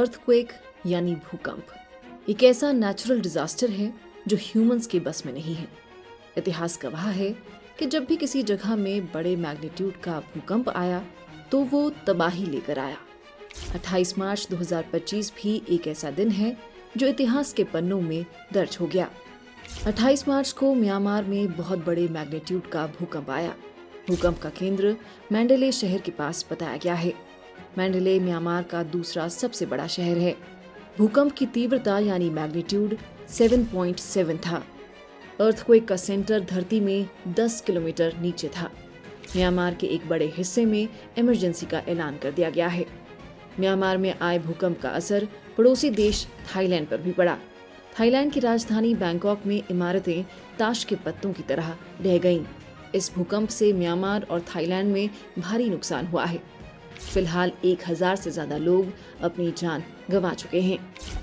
Earthquake यानी भूकंप एक ऐसा नेचुरल डिजास्टर है जो ह्यूमंस के बस में नहीं है। इतिहास गवाह है कि जब भी किसी जगह में बड़े मैग्नीट्यूड का भूकंप आया तो वो तबाही लेकर आया। 28 मार्च 2025 भी एक ऐसा दिन है जो इतिहास के पन्नों में दर्ज हो गया। 28 मार्च को म्यांमार में बहुत बड़े मैग्नीट्यूड का भूकंप आया। भूकंप का केंद्र मैंडेले शहर के पास बताया गया है। मैंडेले म्यांमार का दूसरा सबसे बड़ा शहर है। भूकंप की तीव्रता यानी मैग्नीट्यूड 7.7 था। अर्थक्वेक का सेंटर धरती में 10 किलोमीटर नीचे था। म्यांमार के एक बड़े हिस्से में इमरजेंसी का ऐलान कर दिया गया है। म्यांमार में आए भूकंप का असर पड़ोसी देश थाईलैंड पर भी पड़ा। थाईलैंड की राजधानी बैंकॉक में इमारतें ताश के पत्तों की तरह ढह गईं। इस भूकंप से म्यांमार और थाईलैंड में भारी नुकसान हुआ है। फिलहाल 1000 से ज्यादा लोग अपनी जान गंवा चुके हैं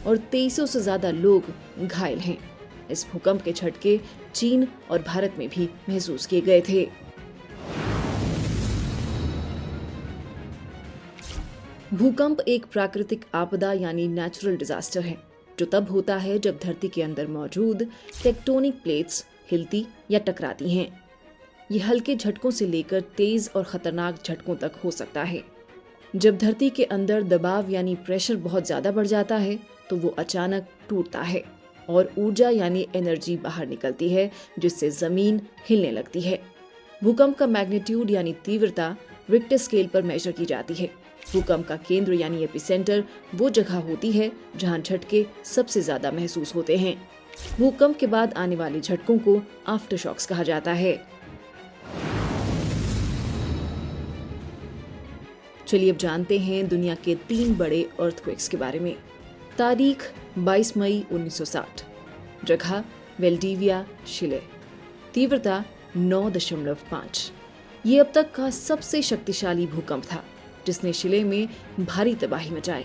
और 2300 से ज्यादा लोग घायल हैं। इस भूकंप के झटके चीन और भारत में भी महसूस किए गए थे। भूकंप एक प्राकृतिक आपदा यानी नेचुरल डिजास्टर है जो तब होता है जब धरती के अंदर मौजूद टेक्टोनिक प्लेट्स हिलती या टकराती हैं। ये हल्के झटकों से लेकर तेज और खतरनाक झटकों तक हो सकता है। जब धरती के अंदर दबाव यानी प्रेशर बहुत ज्यादा बढ़ जाता है तो वो अचानक टूटता है और ऊर्जा यानी एनर्जी बाहर निकलती है जिससे जमीन हिलने लगती है। भूकंप का मैग्नीट्यूड यानी तीव्रता रिक्टर स्केल पर मेजर की जाती है। भूकंप का केंद्र यानी एपिसेंटर वो जगह होती है जहां झटके सबसे ज्यादा महसूस होते हैं। भूकंप के बाद आने वाले झटकों को आफ्टर शॉक्स कहा जाता है। चलिए अब जानते हैं दुनिया के 3 बड़े अर्थक्वेक्स के बारे में। तारीख 22 मई 1960, जगह वेल्डिविया, शिले, तीव्रता 9.5। ये अब तक का सबसे शक्तिशाली भूकंप था जिसने शिले में भारी तबाही मचाई।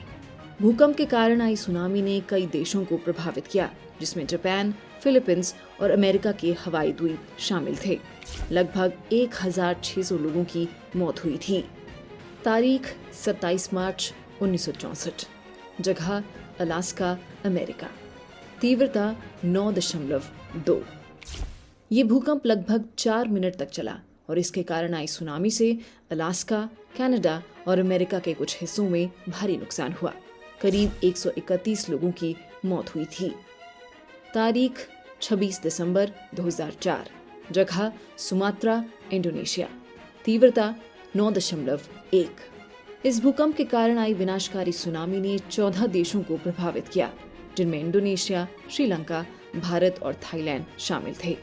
भूकंप के कारण आई सुनामी ने कई देशों को प्रभावित किया जिसमें जापान, फिलीपींस और अमेरिका के हवाई द्वीप शामिल थे। लगभग 1600 लोगों की मौत हुई थी। तारीख 27 मार्च 1964, जगह अलास्का, अमेरिका, तीव्रता 9.2। ये भूकंप लगभग 4 मिनट तक चला और इसके कारण आई सुनामी से अलास्का, कनाडा और अमेरिका के कुछ हिस्सों में भारी नुकसान हुआ। करीब 131 लोगों की मौत हुई थी। तारीख 26 दिसंबर 2004, जगह सुमात्रा, इंडोनेशिया, तीव्रता 9.1। इस भूकंप के कारण आई विनाशकारी सुनामी ने 14 देशों को प्रभावित किया जिनमें इंडोनेशिया, श्रीलंका, भारत और थाईलैंड शामिल थे।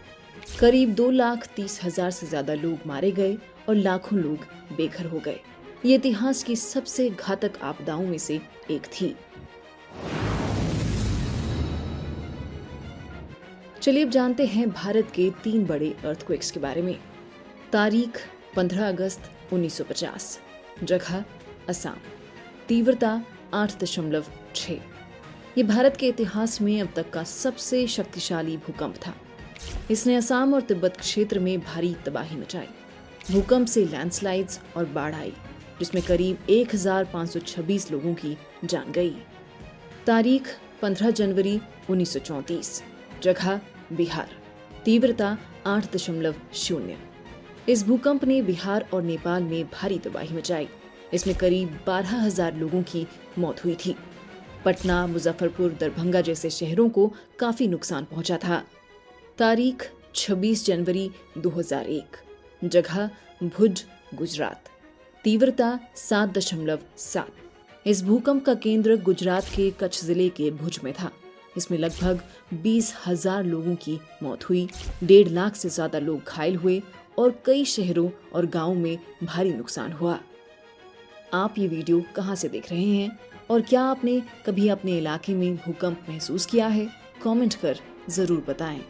करीब 2,30,000 से ज्यादा लोग मारे गए और लाखों लोग बेघर हो गए। ये इतिहास की सबसे घातक आपदाओं में से एक थी। चलिए अब जानते हैं भारत के 3 बड़े अर्थक्वेक्स के बारे में। तारीख 15 अगस्त 1950, जगह असम, तीव्रता 8.6। ये भारत के इतिहास में अब तक का सबसे शक्तिशाली भूकंप था। इसने असम और तिब्बत क्षेत्र में भारी तबाही मचाई। भूकंप से लैंडस्लाइड्स और बाढ़ आई जिसमें करीब 1526 लोगों की जान गई। तारीख 15 जनवरी 1934, जगह बिहार, तीव्रता 8.0। इस भूकंप ने बिहार और नेपाल में भारी तबाही मचाई। इसमें करीब 12,000 लोगों की मौत हुई थी। पटना, मुजफ्फरपुर, दरभंगा जैसे शहरों को काफी नुकसान पहुंचा था। तारीख 26 जनवरी 2001, जगह भुज, गुजरात, तीव्रता 7.7। इस भूकंप का केंद्र गुजरात के कच्छ जिले के भुज में था। इसमें लगभग 20,000 लोगों की मौत हुई, 1.5 लाख से ज्यादा लोग घायल हुए और कई शहरों और गांवों में भारी नुकसान हुआ। आप ये वीडियो कहां से देख रहे हैं और क्या आपने कभी अपने इलाके में भूकंप महसूस किया है? कमेंट कर जरूर बताएं।